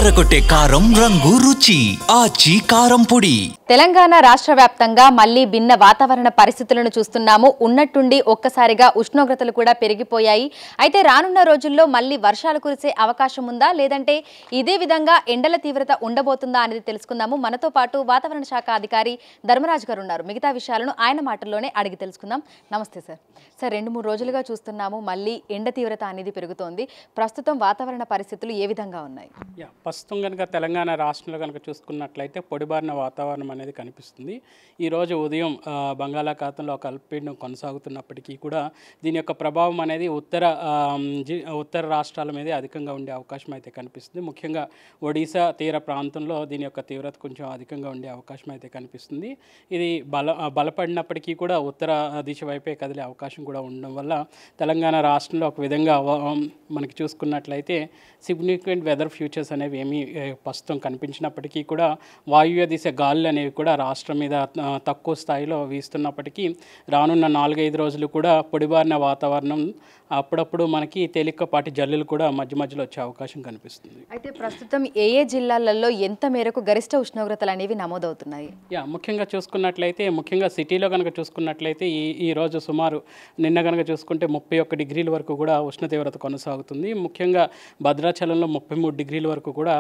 అదరగొట్టే కారం రంగు రుచి ఆచి కారం పొడి. తెలంగాణ రాష్ట్ర వ్యాప్తంగా మళ్లీ భిన్న వాతావరణ పరిస్థితులను చూస్తున్నాము. ఉన్నట్టుండి ఒక్కసారిగా ఉష్ణోగ్రతలు కూడా పెరిగిపోయాయి. అయితే రానున్న రోజుల్లో మళ్లీ వర్షాలు కురిసే అవకాశం ఉందా, లేదంటే ఇదే విధంగా ఎండల తీవ్రత ఉండబోతుందా అనేది తెలుసుకుందాము. మనతో పాటు వాతావరణ శాఖ అధికారి ధర్మరాజ్ గారు ఉన్నారు. మిగతా విషయాలను ఆయన మాటల్లోనే అడిగి తెలుసుకుందాం. నమస్తే సార్. సార్, 2-3 రోజులుగా చూస్తున్నాము మళ్ళీ ఎండ తీవ్రత అనేది పెరుగుతోంది. ప్రస్తుతం వాతావరణ పరిస్థితులు ఏ విధంగా ఉన్నాయి? ప్రస్తుతం కనుక తెలంగాణ రాష్ట్రంలో కనుక చూసుకున్నట్లయితే పొడిబారిన వాతావరణం అనేది కనిపిస్తుంది. ఈరోజు ఉదయం బంగాళాఖాతంలో ఒక అల్పపీడనం కొనసాగుతున్నప్పటికీ కూడా దీని యొక్క ప్రభావం అనేది ఉత్తర రాష్ట్రాల మీద అధికంగా ఉండే అవకాశం అయితే కనిపిస్తుంది. ముఖ్యంగా ఒడిశా తీర ప్రాంతంలో దీని యొక్క తీవ్రత కొంచెం అధికంగా ఉండే అవకాశం అయితే కనిపిస్తుంది. ఇది బలపడినప్పటికీ కూడా ఉత్తర దిశ వైపే కదిలే అవకాశం కూడా ఉండడం వల్ల తెలంగాణ రాష్ట్రంలో ఒక విధంగా మనకి చూసుకున్నట్లయితే సిగ్నిఫికెంట్ వెదర్ ఫ్యూచర్స్ అనేవి ఏమీ ప్రస్తుతం కనిపించినప్పటికీ కూడా వాయువ్య దిశ గాలులు అనేవి కూడా రాష్ట్రం మీద తక్కువ స్థాయిలో వీస్తున్నప్పటికీ రానున్న 4-5 రోజులు కూడా పొడిబారిన వాతావరణం, అప్పుడప్పుడు మనకి తేలికపాటి జల్లులు కూడా మధ్య మధ్యలో వచ్చే అవకాశం కనిపిస్తుంది. అయితే ప్రస్తుతం ఏ జిల్లాలలో ఎంత మేరకు గరిష్ట ఉష్ణోగ్రతలు అనేవి నమోదవుతున్నాయి? ముఖ్యంగా చూసుకున్నట్లయితే ముఖ్యంగా సిటీలో కనుక చూసుకున్నట్లయితే ఈ రోజు సుమారు నిన్న కనుక చూసుకుంటే 31 డిగ్రీల వరకు కూడా ఉష్ణ తీవ్రత కొనసాగుతుంది. ముఖ్యంగా భద్రాచలంలో 33 డిగ్రీల వరకు కూడా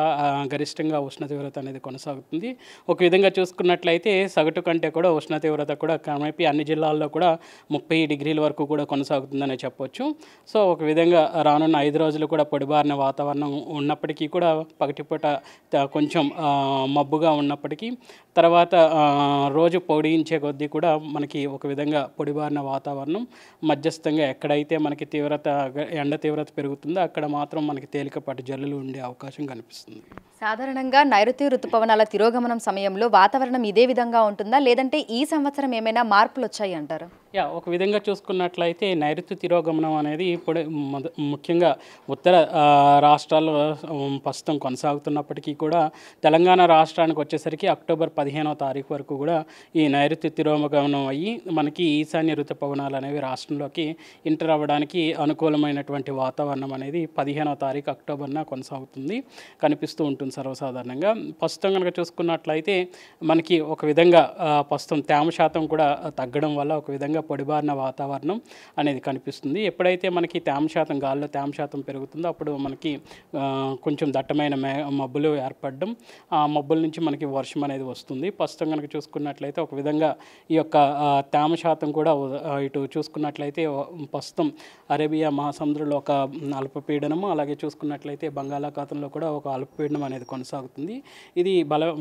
గరిష్టంగా ఉష్ణ తీవ్రత అనేది కొనసాగుతుంది. ఒక విధంగా చూసుకున్నట్లయితే సగటు కంటే కూడా ఉష్ణ తీవ్రత కూడా క్రమేపీ అన్ని జిల్లాల్లో కూడా 30 డిగ్రీల వరకు కూడా కొనసాగుతుందనే చెప్పొచ్చు. సో ఒక విధంగా రానున్న 5 రోజులు కూడా పొడిబారిన వాతావరణం ఉన్నప్పటికీ కూడా పగటిపూట కొంచెం మబ్బుగా ఉన్నప్పటికీ తర్వాత రోజు పొడిగించే కొద్దీ కూడా మనకి ఒక విధంగా పొడిబారిన వాతావరణం మధ్యస్థంగా ఎక్కడైతే మనకి ఎండ తీవ్రత పెరుగుతుందో అక్కడ మాత్రం మనకి తేలికపాటి జల్లులు ఉండే అవకాశం కనిపిస్తుంది. సాధారణంగా నైరుతి ఋతుపవనాల తిరోగమనం సమయంలో వాతావరణం ఇదే విధంగా ఉంటుందా, లేదంటే ఈ సంవత్సరం ఏమైనా మార్పులు వచ్చాయి అంటారు? ఒక విధంగా చూసుకున్నట్లయితే నైరుతి తిరోగమనం అనేది ఇప్పుడు ముఖ్యంగా ఉత్తర రాష్ట్రాల్లో ప్రస్తుతం కొనసాగుతున్నప్పటికీ కూడా తెలంగాణ రాష్ట్రానికి వచ్చేసరికి అక్టోబర్ 15వ తారీఖు వరకు కూడా ఈ నైరుతి తిరోగమనం అయ్యి మనకి ఈశాన్య ఋతుపవనాలు అనేవి రాష్ట్రంలోకి ఎంటర్ అవ్వడానికి అనుకూలమైనటువంటి వాతావరణం అనేది 15వ తారీఖు అక్టోబర్న కనిపిస్తూ ఉంటుంది సర్వసాధారణంగా. ప్రస్తుతం కనుక చూసుకున్నట్లయితే మనకి ఒక విధంగా ప్రస్తుతం తేమ శాతం కూడా తగ్గడం వల్ల ఒక విధంగా పొడిబారిన వాతావరణం అనేది కనిపిస్తుంది. ఎప్పుడైతే మనకి గాలిలో తేమ శాతం పెరుగుతుందో అప్పుడు మనకి కొంచెం దట్టమైన మబ్బులు ఏర్పడడం, ఆ మబ్బుల నుంచి మనకి వర్షం అనేది వస్తుంది. ప్రస్తుతం కనుక చూసుకున్నట్లయితే ఒక విధంగా ఈ యొక్క తేమ శాతం కూడా ఇటు చూసుకున్నట్లయితే ప్రస్తుతం అరేబియా మహాసముద్రంలో ఒక అల్పపీడనము, అలాగే చూసుకున్నట్లయితే బంగాళాఖాతంలో కూడా ఒక అల్పపీడనం అనేది కొనసాగుతుంది. ఇది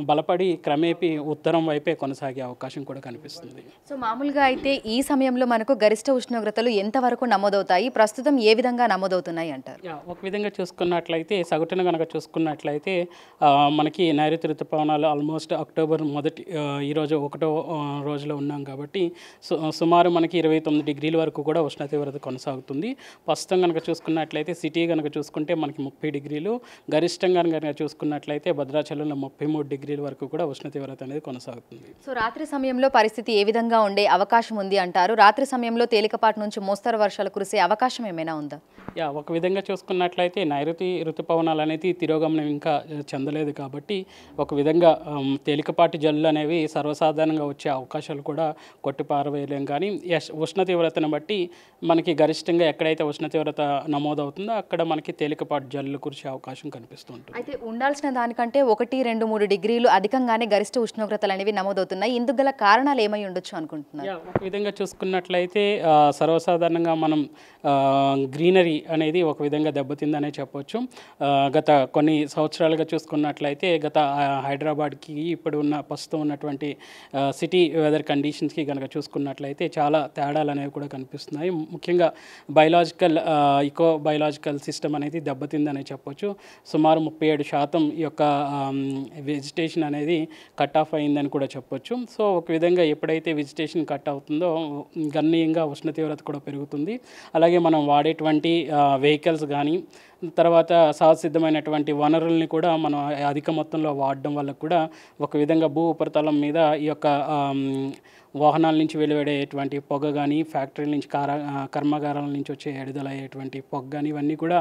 బలపడి క్రమేపీ ఉత్తరం వైపే కొనసాగే అవకాశం కూడా కనిపిస్తుంది. సో మామూలుగా అయితే ఈ సమయంలో మనకు గరిష్ట ఉష్ణోగ్రతలు ఎంతవరకు నమోదవుతాయి, ప్రస్తుతం ఏ విధంగా నమోదవుతున్నాయి అంటారు? ఒక విధంగా చూసుకున్నట్లయితే సగటున కనుక చూసుకున్నట్లయితే మనకి నైరుతి ఋతుపవనాలు ఆల్మోస్ట్ అక్టోబర్ ఈరోజు 1వ రోజులో ఉన్నాం కాబట్టి సుమారు మనకి 29 డిగ్రీల వరకు కూడా ఉష్ణ తీవ్రత కొనసాగుతుంది. ప్రస్తుతం కనుక చూసుకున్నట్లయితే సిటీ కనుక చూసుకుంటే మనకి 30 డిగ్రీలు, గరిష్టంగా కనుక చూసుకున్నట్లయితే భద్రాచలంలో 33 డిగ్రీల వరకు కూడా ఉష్ణ తీవ్రత అనేది కొనసాగుతుంది. సో రాత్రి సమయంలో పరిస్థితి ఏ విధంగా ఉండే అవకాశం ఉంది అంటారు? రాత్రి సమయంలో తేలికపాటి నుంచి మోస్తరు వర్షాలు కురిసే అవకాశం ఏమైనా ఉందా? ఒక విధంగా చూసుకున్నట్లయితే నైరుతి ఋతుపవనాలు అనేది తిరోగమనం ఇంకా చెందలేదు కాబట్టి ఒక విధంగా తేలికపాటి జల్లులు అనేవి సర్వసాధారణంగా వచ్చే అవకాశాలు కూడా కొట్టిపారవేయలేం. కానీ ఉష్ణ తీవ్రతను బట్టి మనకి గరిష్టంగా ఎక్కడైతే ఉష్ణ తీవ్రత నమోదవుతుందో అక్కడ మనకి తేలికపాటి జల్లులు కురిసే అవకాశం కనిపిస్తూ ఉంటుంది. అయితే ఉండాల్సిన దానికంటే 1-2-3 డిగ్రీలు అధికంగానే గరిష్ట ఉష్ణోగ్రతలు అనేవి నమోదవుతున్నాయి. ఇందుకు గల కారణాలు ఏమై ఉండొచ్చు అనుకుంటున్నారు? ఒక విధంగా చూసుకున్నట్లయితే సర్వసాధారణంగా మనం గ్రీనరీ అనేది ఒక విధంగా దెబ్బతిందనే చెప్పొచ్చు. గత కొన్ని సంవత్సరాలుగా చూసుకున్నట్లయితే హైదరాబాద్కి ఇప్పుడు ప్రస్తుతం ఉన్నటువంటి సిటీ వెదర్ కండిషన్స్కి కనుక చూసుకున్నట్లయితే చాలా తేడాలు అనేవి కూడా కనిపిస్తున్నాయి. ముఖ్యంగా ఇకో బయలాజికల్ సిస్టమ్ అనేది దెబ్బతిందనే చెప్పొచ్చు. సుమారు 37% ఈ యొక్క వెజిటేషన్ అనేది కట్ ఆఫ్ అయిందని కూడా చెప్పొచ్చు. సో ఒక విధంగా ఎప్పుడైతే వెజిటేషన్ కట్ అవుతుందో గణనీయంగా ఉష్ణ తీవ్రత కూడా పెరుగుతుంది. అలాగే మనం వాడేటువంటి వెహికల్స్ కానీ తర్వాత సహజసిద్ధమైనటువంటి వనరుల్ని కూడా మనం అధిక మొత్తంలో వాడడం వల్ల కూడా ఒక విధంగా భూ ఉపరితలం మీద ఈ యొక్క వాహనాల నుంచి వెలువడేటువంటి పొగ కానీ ఫ్యాక్టరీల నుంచి కర్మాగారాల నుంచి వచ్చే విడుదలయ్యేటువంటి పొగ కానీ ఇవన్నీ కూడా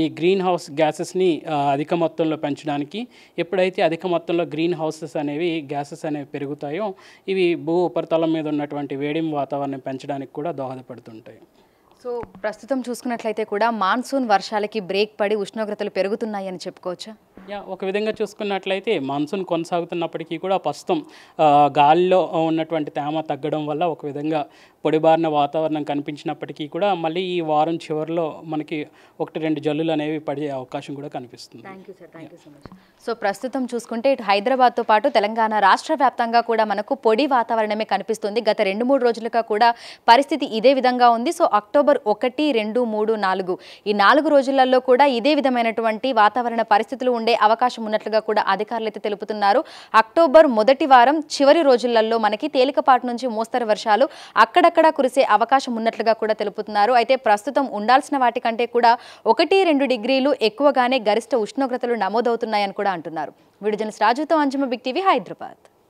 ఈ గ్రీన్ హౌస్ గ్యాసెస్ని అధిక మొత్తంలో పెంచడానికి ఎప్పుడైతే అధిక మొత్తంలో గ్రీన్ హౌసెస్ అనేవి గ్యాసెస్ అనేవి పెరుగుతాయో ఇవి భూ ఉపరితలం మీద ఉన్నటువంటి వేడిమి వాతావరణం పెంచడానికి కూడా దోహదపడుతుంటాయి. సో ప్రస్తుతం చూసుకున్నట్లయితే కూడా మాన్సూన్ వర్షాలకి బ్రేక్ పడి ఉష్ణోగ్రతలు పెరుగుతున్నాయని చెప్పుకోవచ్చా? ఒక విధంగా చూసుకున్నట్లయితే మాన్సూన్ కొనసాగుతున్నప్పటికీ కూడా ప్రస్తుతం గాలిలో ఉన్నటువంటి తేమ తగ్గడం వల్ల ఒక విధంగా పొడిబారిన వాతావరణం కనిపించినప్పటికీ కూడా మళ్ళీ ఈ వారం చివరిలో మనకి 1-2 జల్లులు అనేవి పడే అవకాశం కూడా కనిపిస్తుంది. Thank you sir, thank you so much. So ప్రస్తుతం చూసుకుంటే ఇటు హైదరాబాద్తో పాటు తెలంగాణ రాష్ట్ర వ్యాప్తంగా కూడా మనకు పొడి వాతావరణమే కనిపిస్తుంది. గత 2-3 రోజులుగా కూడా పరిస్థితి ఇదే విధంగా ఉంది. సో అక్టోబర్ 1, 2, 3, 4 ఈ 4 రోజులలో కూడా ఇదే విధమైనటువంటి వాతావరణ పరిస్థితులు ఉండే అవకాశం ఉన్నట్లుగా కూడా అధికారులు అయితే తెలుపుతున్నారు. అక్టోబర్ మొదటి వారం చివరి రోజులలో మనకి తేలికపాటి నుంచి మోస్తరు వర్షాలు అక్కడక్కడ కురిసే అవకాశం ఉన్నట్లుగా కూడా తెలుపుతున్నారు. అయితే ప్రస్తుతం ఉండాల్సిన వాటికంటే కూడా 1-2 డిగ్రీలు ఎక్కువగానే గరిష్ట ఉష్ణోగ్రతలు నమోదవుతున్నాయని కూడా అంటున్నారు. వీడియో జర్నలిస్ట్ రాజుతో అంజుమ, బిగ్ టీవీ, హైదరాబాద్.